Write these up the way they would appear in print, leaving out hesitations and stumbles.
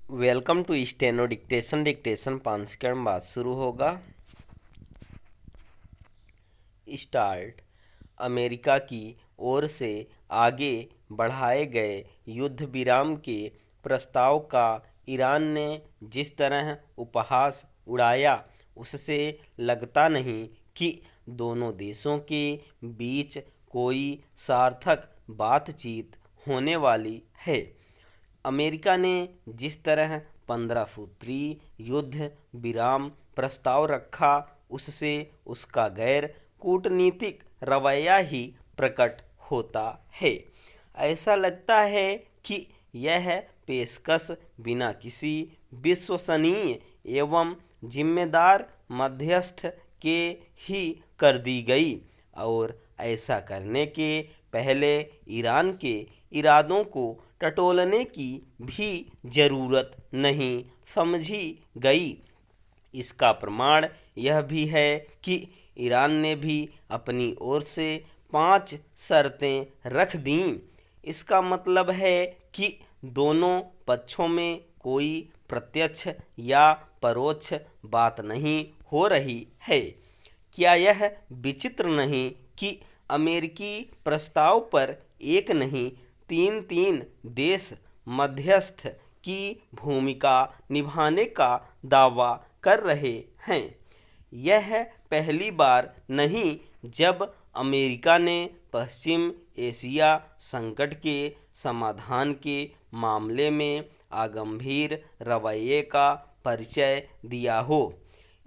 Welcome to steno dictation 5 second बाद शुरू होगा। स्टार्ट। अमेरिका की ओर से आगे बढ़ाए गए युद्ध विराम के प्रस्ताव का ईरान ने जिस तरह उपहास उड़ाया, उससे लगता नहीं कि दोनों देशों के बीच कोई सार्थक बातचीत होने वाली है। अमेरिका ने जिस तरह 15 सूत्री युद्ध विराम प्रस्ताव रखा, उससे उसका गैर कूटनीतिक रवैया ही प्रकट होता है। ऐसा लगता है कि यह पेशकश बिना किसी विश्वसनीय एवं जिम्मेदार मध्यस्थ के ही कर दी गई, और ऐसा करने के पहले ईरान के इरादों को टटोलने की भी जरूरत नहीं समझी गई। इसका प्रमाण यह भी है कि ईरान ने भी अपनी ओर से 5 शर्तें रख दीं। इसका मतलब है कि दोनों पक्षों में कोई प्रत्यक्ष या परोक्ष बात नहीं हो रही है। क्या यह विचित्र नहीं कि अमेरिकी प्रस्ताव पर एक नहीं 3 देश मध्यस्थ की भूमिका निभाने का दावा कर रहे हैं। यह पहली बार नहीं जब अमेरिका ने पश्चिम एशिया संकट के समाधान के मामले में आगंभीर रवैये का परिचय दिया हो।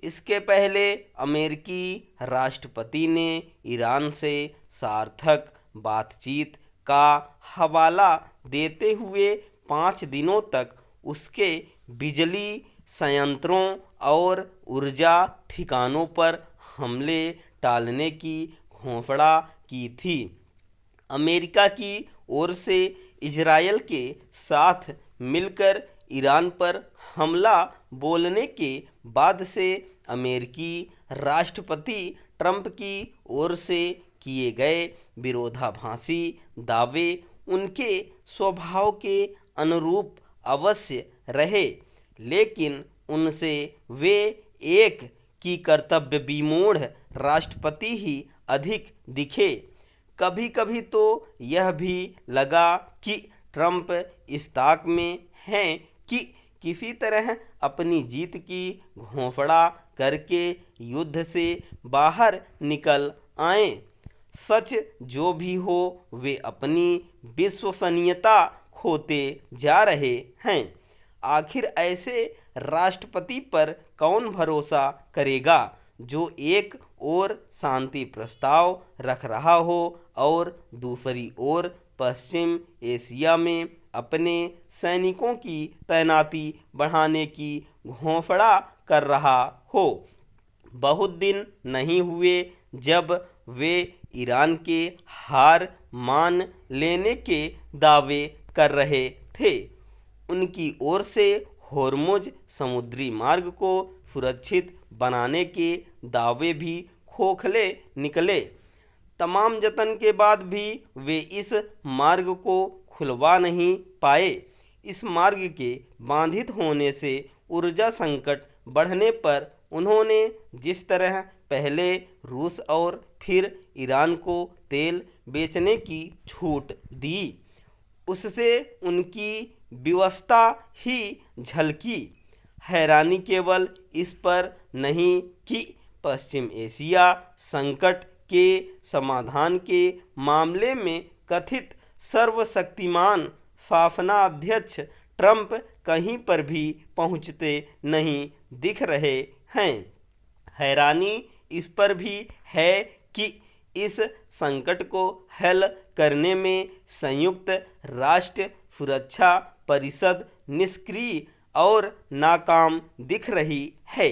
इसके पहले अमेरिकी राष्ट्रपति ने ईरान से सार्थक बातचीत का हवाला देते हुए 5 दिनों तक उसके बिजली संयंत्रों और ऊर्जा ठिकानों पर हमले टालने की घोषणा की थी। अमेरिका की ओर से इजरायल के साथ मिलकर ईरान पर हमला बोलने के बाद से अमेरिकी राष्ट्रपति ट्रंप की ओर से किए गए विरोधाभासी दावे उनके स्वभाव के अनुरूप अवश्य रहे, लेकिन उनसे वे एक की कर्तव्य विमूढ़ राष्ट्रपति ही अधिक दिखे। कभी कभी तो यह भी लगा कि ट्रंप इस ताक में हैं कि किसी तरह अपनी जीत की घोषणा करके युद्ध से बाहर निकल आएं। सच जो भी हो, वे अपनी विश्वसनीयता खोते जा रहे हैं। आखिर ऐसे राष्ट्रपति पर कौन भरोसा करेगा जो एक ओर शांति प्रस्ताव रख रहा हो और दूसरी ओर पश्चिम एशिया में अपने सैनिकों की तैनाती बढ़ाने की घोषणा कर रहा हो। बहुत दिन नहीं हुए जब वे ईरान के हार मान लेने के दावे कर रहे थे। उनकी ओर से होर्मुज समुद्री मार्ग को सुरक्षित बनाने के दावे भी खोखले निकले। तमाम जतन के बाद भी वे इस मार्ग को खुलवा नहीं पाए। इस मार्ग के बाधित होने से ऊर्जा संकट बढ़ने पर उन्होंने जिस तरह पहले रूस और फिर ईरान को तेल बेचने की छूट दी, उससे उनकी विवशता ही झलकी। हैरानी केवल इस पर नहीं कि पश्चिम एशिया संकट के समाधान के मामले में कथित सर्वशक्तिमान शासनाध्यक्ष ट्रंप कहीं पर भी पहुंचते नहीं दिख रहे हैं। हैरानी इस पर भी है कि इस संकट को हल करने में संयुक्त राष्ट्र सुरक्षा परिषद निष्क्रिय और नाकाम दिख रही है।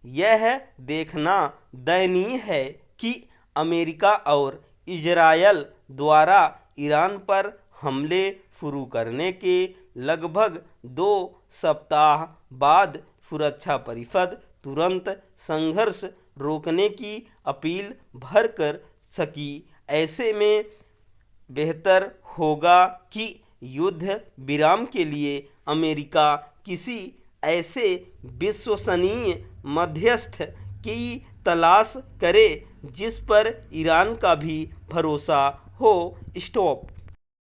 यह देखना दयनीय है कि अमेरिका और इजरायल द्वारा ईरान पर हमले शुरू करने के लगभग 2 सप्ताह बाद सुरक्षा परिषद तुरंत संघर्ष रोकने की अपील भर कर सकी। ऐसे में बेहतर होगा कि युद्ध विराम के लिए अमेरिका किसी ऐसे विश्वसनीय मध्यस्थ की तलाश करे जिस पर ईरान का भी भरोसा हो। स्टॉप।